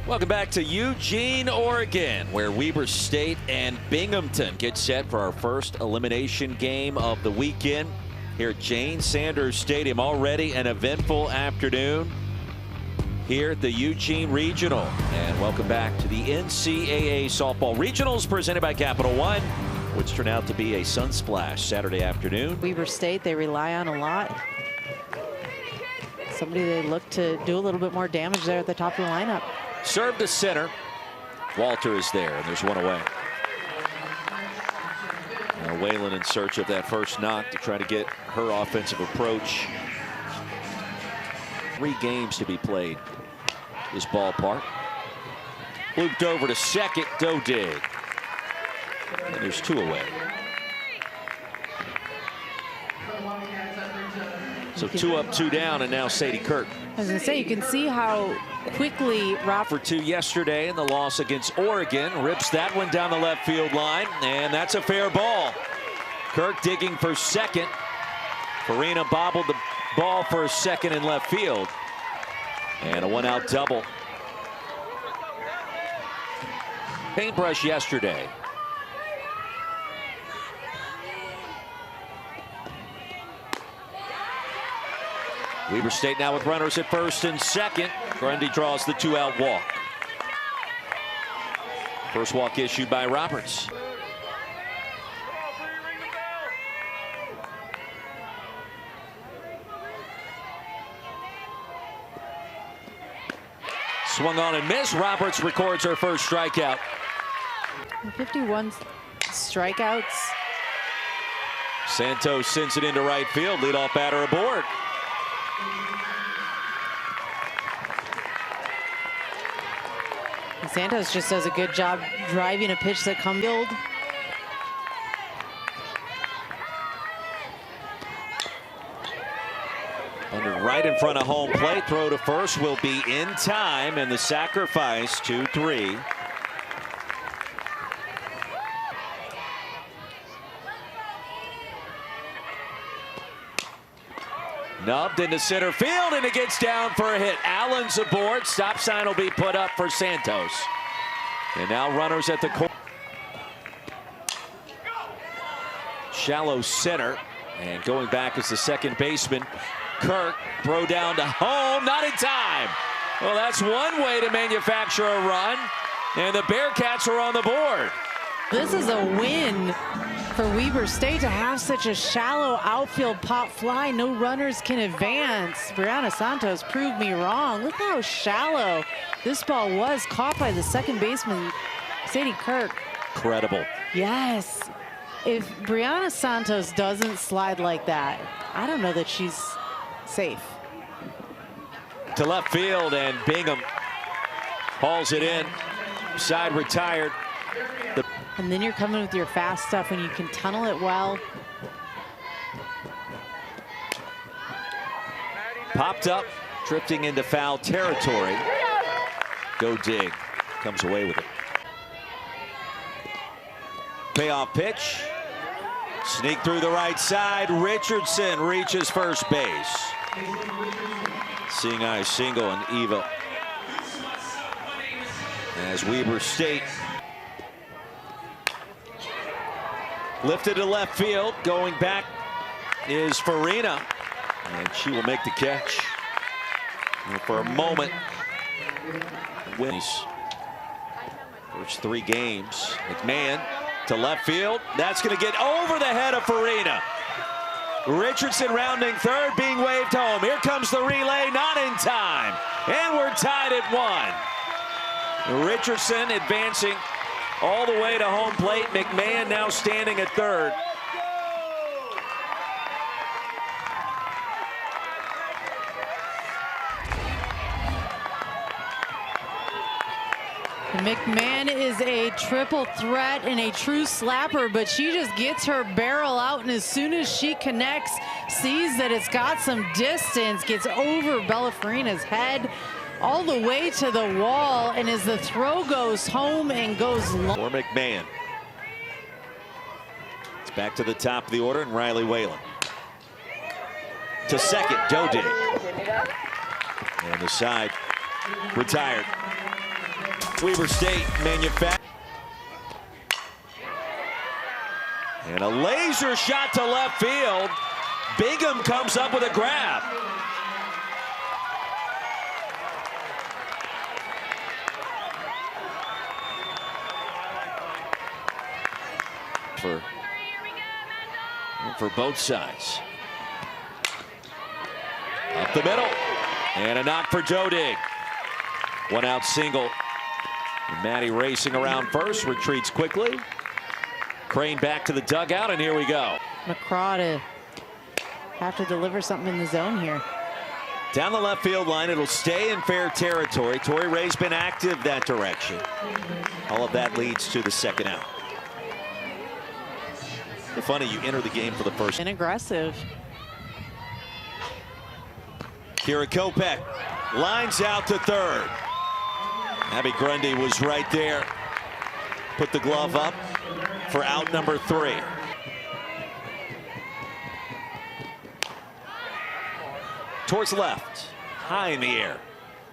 Welcome back to Eugene, Oregon, where Weber State and Binghamton get set for our first elimination game of the weekend here at Jane Sanders Stadium. Already an eventful afternoon here at the Eugene Regional. And welcome back to the NCAA Softball Regionals presented by Capital One, which turned out to be a sunsplash Saturday afternoon. Weber State, they rely on a lot. Somebody they look to do a little bit more damage there at the top of the lineup. Serve to center. Walter is there, and there's one away. Now Whalen in search of that first knock to try to get her offensive approach. 3 games to be played this ballpark. Looped over to second, go dig. And there's 2 away. So 2 up, 2 down, and now Sadie Kirk. I was going to say, you can see how quickly For 2 yesterday in the loss against Oregon. Rips that one down the left field line, and that's a fair ball. Kirk digging for second. Farina bobbled the ball for a second in left field. And a 1-out double. Paintbrush yesterday. Weber State now with runners at first and second. Grundy draws the 2-out walk. First walk issued by Roberts. Swung on and missed. Roberts records her first strikeout. 51 strikeouts. Santos sends it into right field. Leadoff batter aboard. Santos just does a good job driving a pitch that comes field. Under right in front of home plate. Throw to first will be in time, and the sacrifice 2-3. Nubbed into center field, and it gets down for a hit. Allen's aboard. Stop sign will be put up for Santos. And now runners at the corner. Shallow center, and going back is the second baseman. Kirk, throw down to home, not in time. Well, that's one way to manufacture a run, and the Bearcats are on the board. This is a win for Weber State to have such a shallow outfield pop fly. No runners can advance. Brianna Santos proved me wrong. Look how shallow this ball was, caught by the second baseman, Sadie Kirk. Incredible. Yes. If Brianna Santos doesn't slide like that, I don't know that she's safe. To left field, and Bingham hauls it in. Side retired. And then you're coming with your fast stuff when you can tunnel it well. Popped up, drifting into foul territory. Go dig. Comes away with it. Payoff pitch. Sneak through the right side. Richardson reaches first base. Seeing eye single, and Eva as Weber State lifted to left field. Going back is Farina, and she will make the catch. And for a moment, wins first 3 games. McMahon to left field. That's going to get over the head of Farina. Richardson rounding third, being waved home. Here comes the relay, not in time. And we're tied at 1. Richardson advancing all the way to home plate. McMahon now standing at third. McMahon is a triple threat and a true slapper, but she just gets her barrel out, and as soon as she connects, sees that it's got some distance, gets over Bella Farina's head all the way to the wall, and as the throw goes home and goes long. For McMahon. It's back to the top of the order, and Riley Whalen. To second, Dodig. And the side retired. Weber State manufactured. And a laser shot to left field. Bingham comes up with a grab. For both sides. Up the middle. And a knock for Dodig. One out single. And Maddie racing around first, retreats quickly. Crane back to the dugout, and here we go. McCraw to have to deliver something in the zone here. Down the left field line, it'll stay in fair territory. Tori Ray's been active that direction. All of that leads to the second out. It's funny, you enter the game for the first. And aggressive. Kira Kopech lines out to third. Abby Grundy was right there. Put the glove up for out number 3. Towards left, high in the air.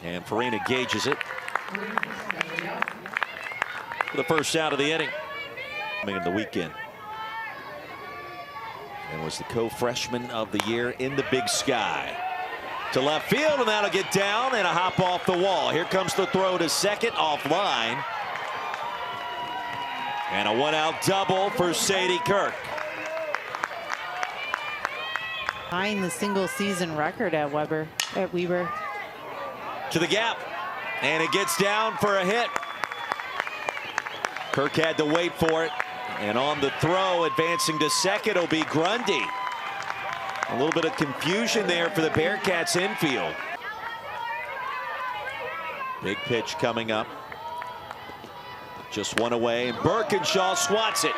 And Farina gauges it. For the first out of the inning. In the weekend. And was the co-freshman of the year in the Big Sky. To left field, and that'll get down, and a hop off the wall. Here comes the throw to second, offline. And a one-out double for Sadie Kirk. Tying the single season record at Weber. To the gap, and it gets down for a hit. Kirk had to wait for it. And on the throw, advancing to second, will be Grundy. A little bit of confusion there for the Bearcats infield. Big pitch coming up. Just one away, and Birkinshaw swats it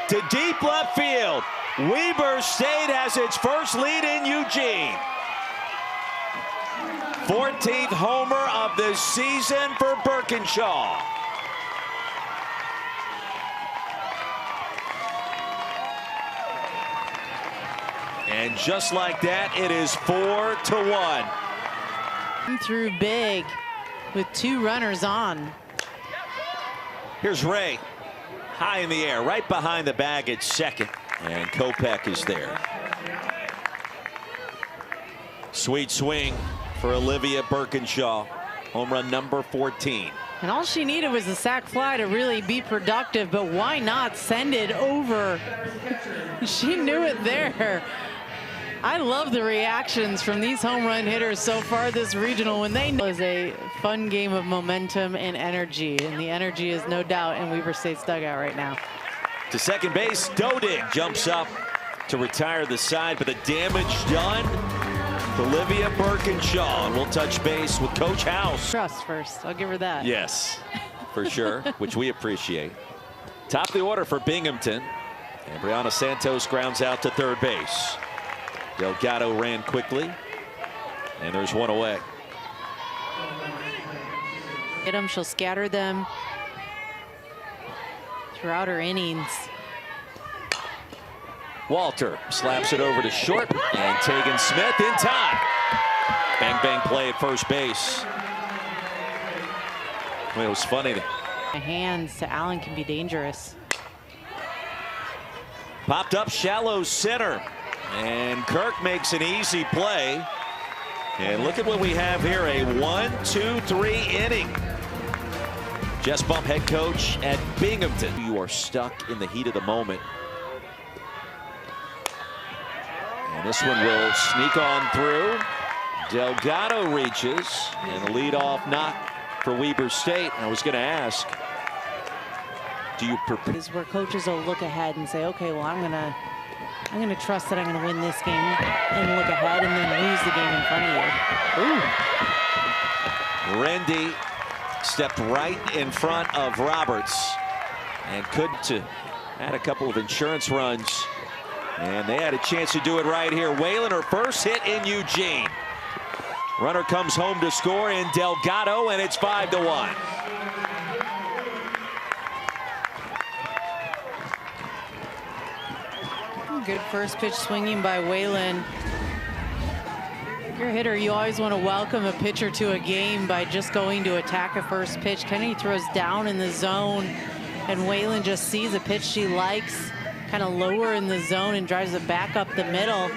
to deep left field. Weber State has its first lead in Eugene. 14th homer of the season for Birkinshaw. And just like that, it is 4-1. Through big with 2 runners on. Here's Ray, high in the air, right behind the bag at second. And Kopech is there. Sweet swing for Olivia Birkinshaw. Home run number 14. And all she needed was a sac fly to really be productive, but why not send it over? She knew it there. I love the reactions from these home run hitters so far this regional when they know it was a fun game of momentum and energy, and the energy is no doubt in Weber State's dugout right now. To second base, Dodig jumps up to retire the side, but the damage done to Olivia Birkinshaw. And we'll touch base with Coach House. Trust first, I'll give her that. Yes, for sure, which we appreciate. Top of the order for Binghamton, and Brianna Santos grounds out to third base. Delgado ran quickly, and there's one away. Get them, she'll scatter them throughout her innings. Walter slaps it over to short, and Tegan Smith in time. Bang, bang play at first base. Well, it was funny. Hands to Allen can be dangerous. Popped up shallow center. And Kirk makes an easy play. And look at what we have here, a 1-2-3 inning. Jess Bump, head coach at Binghamton. You are stuck in the heat of the moment. And this one will sneak on through. Delgado reaches, and the leadoff knock for Weber State. I was going to ask, do you prepare? Is where coaches will look ahead and say, okay, well, I'm gonna trust that I'm gonna win this game and look ahead and then lose the game in front of you. Ooh. Rendy stepped right in front of Roberts and couldn't add a couple of insurance runs. And they had a chance to do it right here. Whalen, her first hit in Eugene. Runner comes home to score in Delgado, and it's 5-1. Good first pitch swinging by Whalen. If you're a hitter, you always want to welcome a pitcher to a game by just going to attack a first pitch. Kennedy throws down in the zone, and Whalen just sees a pitch she likes, kind of lower in the zone, and drives it back up the middle.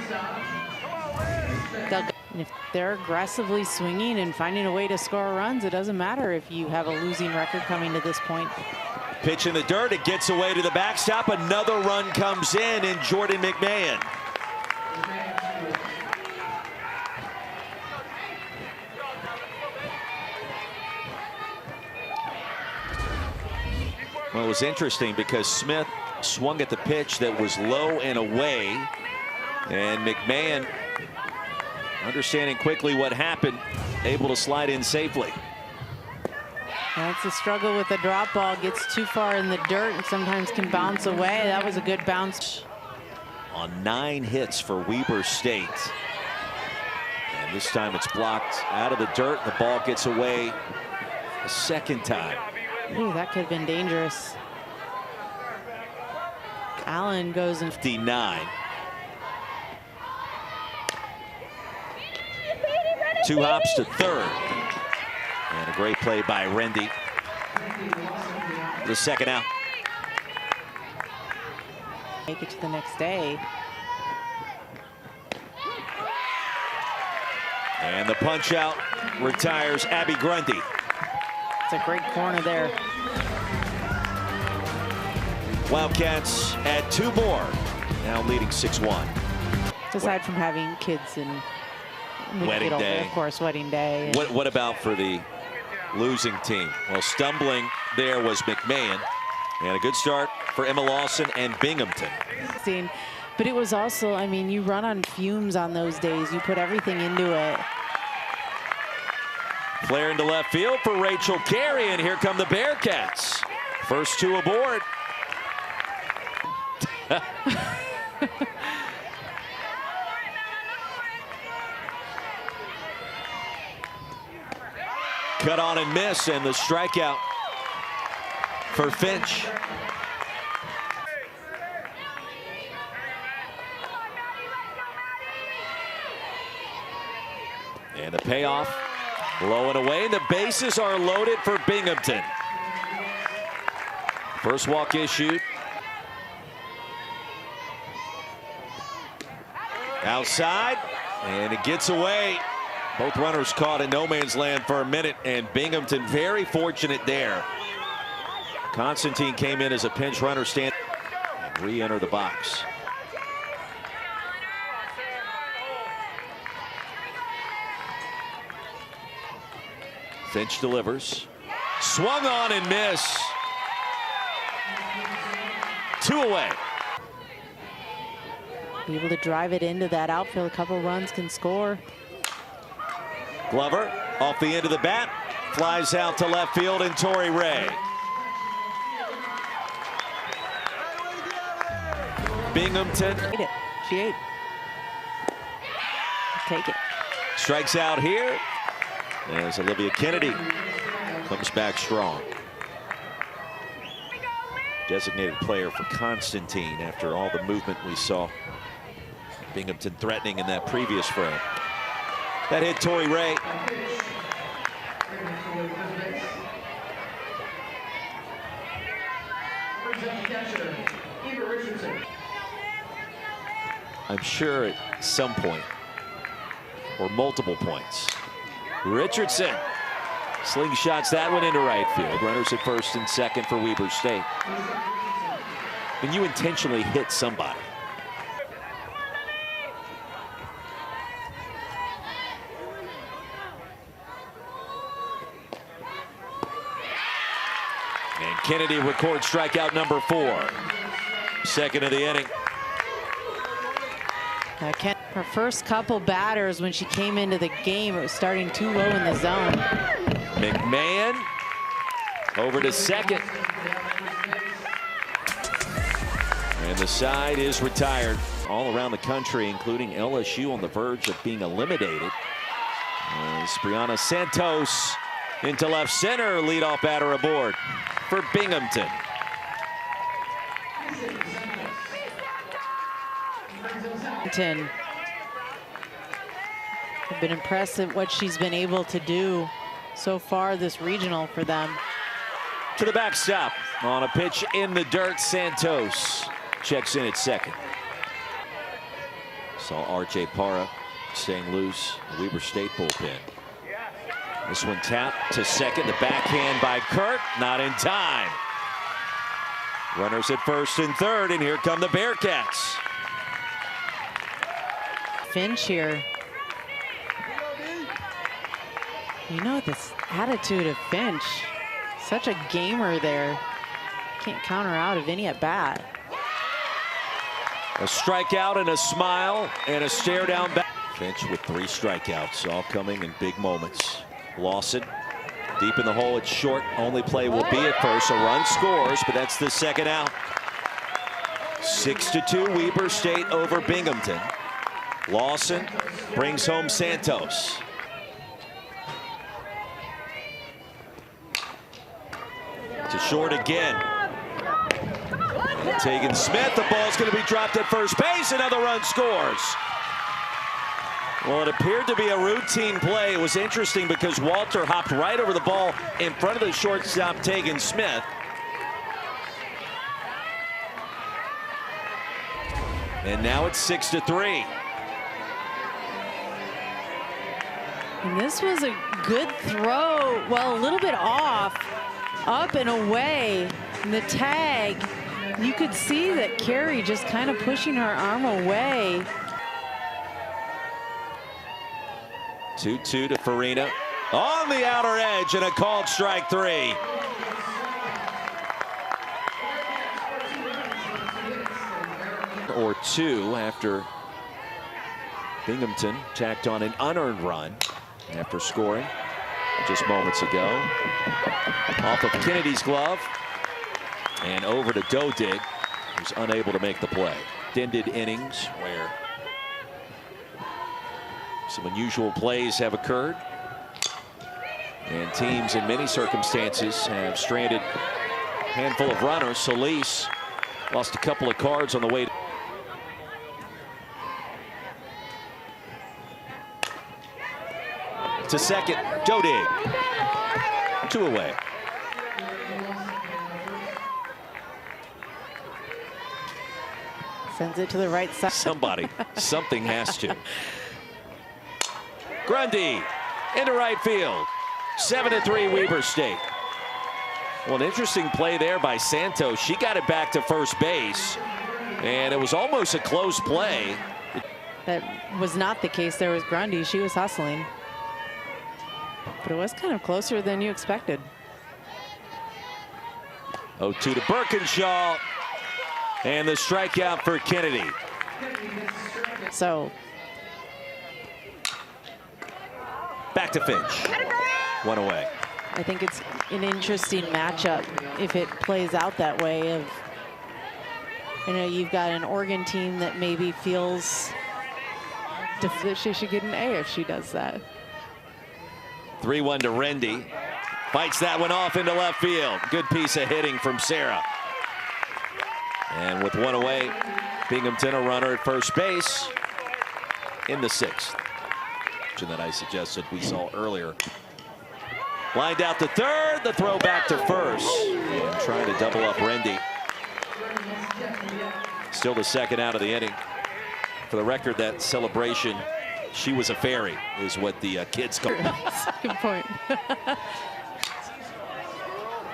If they're aggressively swinging and finding a way to score runs, it doesn't matter if you have a losing record coming to this point. Pitch in the dirt, it gets away to the backstop. Another run comes in, and Jordan McMahon. Well, it was interesting because Smith swung at the pitch that was low and away, and McMahon, understanding quickly what happened, able to slide in safely. That's the struggle with the drop ball. Gets too far in the dirt and sometimes can bounce away. That was a good bounce. On 9 hits for Weber State. And this time it's blocked out of the dirt. The ball gets away a second time. Ooh, that could have been dangerous. Allen goes in 59. 2 hops to third. And a great play by Rendy. The second out. Make it to the next day. And the punch out retires Abby Grundy. It's a great corner there. Wildcats add 2 more, now leading 6-1. Aside from having kids and Wedding day. Of course, wedding day. What about for the losing team? Well, stumbling there was McMahon, and a good start for Emma Lawson and Binghamton. But it was also, I mean, you run on fumes on those days. You put everything into it. Flare into left field for Rachel Carey, and here come the Bearcats. First 2 aboard. Cut on and miss, and the strikeout for Finch. And the payoff, low and away. The bases are loaded for Binghamton. First walk issued. Outside, and it gets away. Both runners caught in no man's land for a minute, and Binghamton very fortunate there. Constantine came in as a pinch runner, stand and re-enter the box. Finch delivers. Swung on and miss. 2 away. Be able to drive it into that outfield. A couple runs can score. Glover off the end of the bat, flies out to left field, and Tori Ray. Binghamton. She ate. Take it. Strikes out here. As Olivia Kennedy comes back strong. Designated player for Constantine after all the movement we saw. Binghamton threatening in that previous frame. That hit Tori Ray. I'm sure at some point, or multiple points, Richardson slingshots that one into right field. Runners at first and second for Weber State. When you intentionally hit somebody, and Kennedy records strikeout number 4. Second of the inning. Her first couple batters when she came into the game, it was starting too low in the zone. McMahon over to second. And the side is retired. All around the country, including LSU, on the verge of being eliminated. As Brianna Santos into left center, leadoff batter aboard for Binghamton. I've been impressed at what she's been able to do so far this regional for them. To the backstop on a pitch in the dirt. Santos checks in at second. Saw R.J. Parra staying loose. Weber State bullpen. This one tapped to second. The backhand by Kurt, not in time. Runners at first and third, and here come the Bearcats. Finch here. You know, this attitude of Finch, such a gamer there. Can't counter out of any at bat. A strikeout and a smile and a stare down back. Finch with 3 strikeouts, all coming in big moments. Lawson deep in the hole. It's short. Only play will be at first. A run scores, but that's the second out. 6-2 Weber State over Binghamton. Lawson brings home Santos. To short again. Tegan Smith, the ball's going to be dropped at first base. Another run scores. Well, it appeared to be a routine play. It was interesting because Walter hopped right over the ball in front of the shortstop, Tegan Smith. And now it's 6-3. And this was a good throw. Well, a little bit off, up and away. And the tag, you could see that Carrie just kind of pushing her arm away. 2-2 to Farina on the outer edge, and a called strike 3. Or 2 after Binghamton tacked on an unearned run after scoring just moments ago. Off of Kennedy's glove and over to Dodig, who's unable to make the play. Extended innings where some unusual plays have occurred, and teams in many circumstances have stranded a handful of runners. Solis lost a couple of cards on the way. To second, Dodig. 2 away. Sends it to the right side. Something has to. Grundy into right field. 7-3 Weber State. Well, an interesting play there by Santos. She got it back to first base, and it was almost a close play. That was not the case there with Grundy. She was hustling. But it was kind of closer than you expected. 0-2 to Birkinshaw. And the strikeout for Kennedy. So back to Finch. 1 away. I think it's an interesting matchup if it plays out that way. Of, you know, you've got an Oregon team that maybe feels that she should get an A if she does that. 3-1 to Rendy. Fights that one off into left field. Good piece of hitting from Sarah. And with 1 away, Binghamton a runner at first base in the 6th. That I suggested we saw earlier. Lined out to third, the throw back to first. And trying to double up Rendy. Still the second out of the inning. For the record, that celebration, she was a fairy, is what the kids call it. Good point.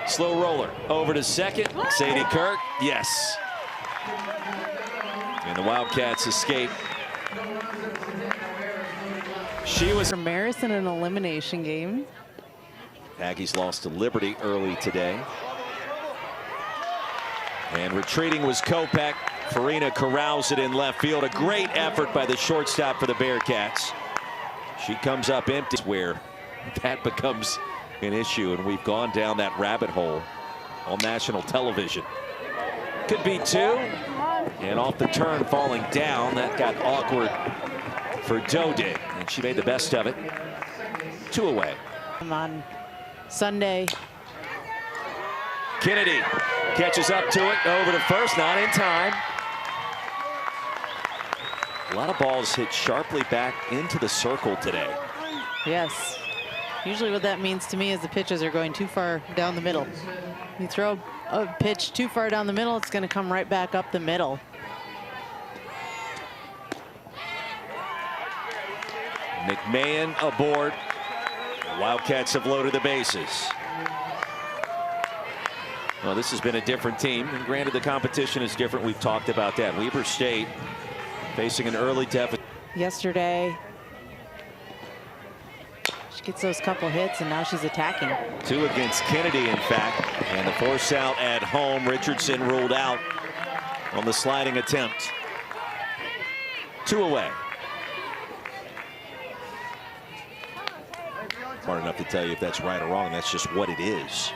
Slow roller over to second. Sadie Kirk, yes. And the Wildcats escape. She was For Maris in an elimination game. Aggies lost to Liberty early today. And retreating was Kopech. Farina corrals it in left field. A great effort by the shortstop for the Bearcats. She comes up empty, where that becomes an issue, and we've gone down that rabbit hole on national television. Could be 2, and off the turn falling down. That got awkward for Dodig, and she made the best of it. 2 away. On Sunday. Kennedy catches up to it, over to first, not in time. A lot of balls hit sharply back into the circle today. Yes. Usually what that means to me is the pitches are going too far down the middle. You throw a pitch too far down the middle, it's going to come right back up the middle. McMahon aboard. Wildcats have loaded the bases. Well, this has been a different team, and granted the competition is different. We've talked about that. Weber State facing an early deficit. Yesterday, she gets those couple hits, and now she's attacking. 2 against Kennedy, in fact, and the force out at home. Richardson ruled out on the sliding attempt. 2 away. Hard enough to tell you if that's right or wrong. That's just what it is.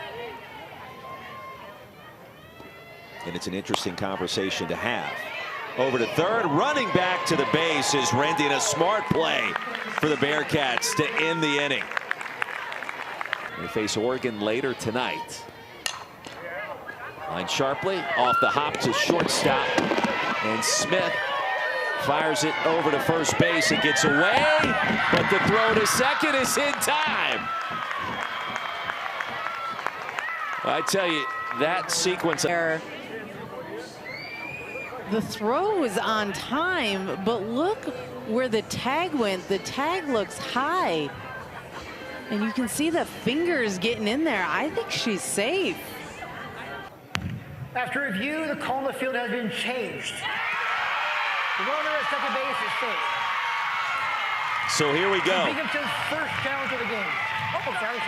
And it's an interesting conversation to have. Over to third, running back to the base is Rending. A smart play for the Bearcats to end the inning. They face Oregon later tonight. Line sharply off the hop to shortstop, and Smith fires it over to first base. It gets away, but the throw to second is in time. I tell you, that sequence. The throw was on time, but look where the tag went. The tag looks high, and you can see the fingers getting in there. I think she's safe. After review, the call on the field has been changed. The runner at second base is safe. So here we go. Binghamton's first challenge of the game. Oh, sorry.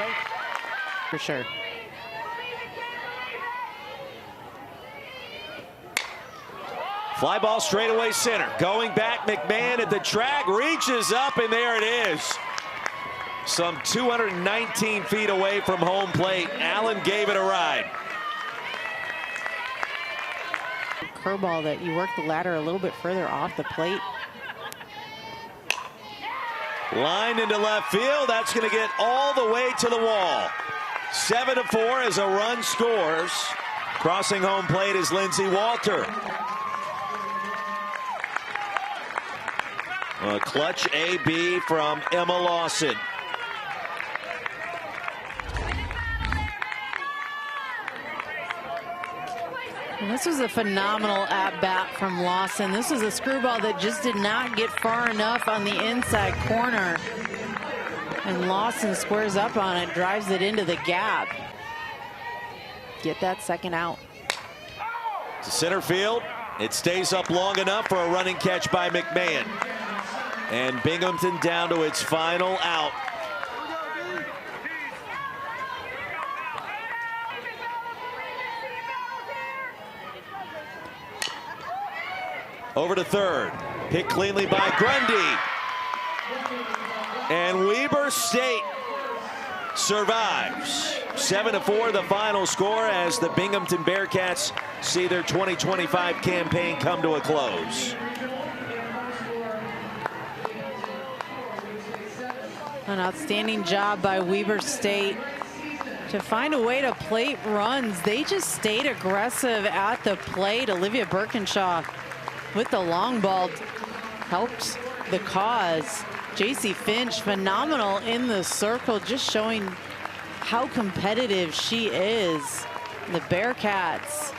For sure. Fly ball straightaway center. Going back, McMahon at the track, reaches up, and there it is. Some 219 feet away from home plate. Allen gave it a ride. Curveball that you work the ladder a little bit further off the plate. Line into left field. That's going to get all the way to the wall. 7-4 as a run scores. Crossing home plate is Lindsey Walter. A clutch AB from Emma Lawson. And this was a phenomenal at-bat from Lawson. This was a screwball that just did not get far enough on the inside corner. And Lawson squares up on it, drives it into the gap. Get that second out. To center field. It stays up long enough for a running catch by McMahon. And Binghamton down to its final out. Over to third. Hit cleanly by Grundy. And Weber State survives. 7-4 the final score as the Binghamton Bearcats see their 2025 campaign come to a close. An outstanding job by Weber State to find a way to plate runs. They just stayed aggressive at the plate. Olivia Birkinshaw with the long ball helped the cause. JC Finch, phenomenal in the circle, just showing how competitive she is. The Bearcats,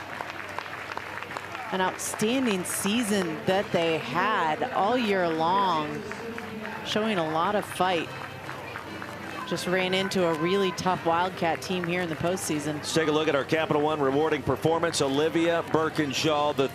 an outstanding season that they had all year long, showing a lot of fight. Just ran into a really tough Wildcat team here in the postseason. Let's take a look at our Capital One rewarding performance. Olivia Birkinshaw, the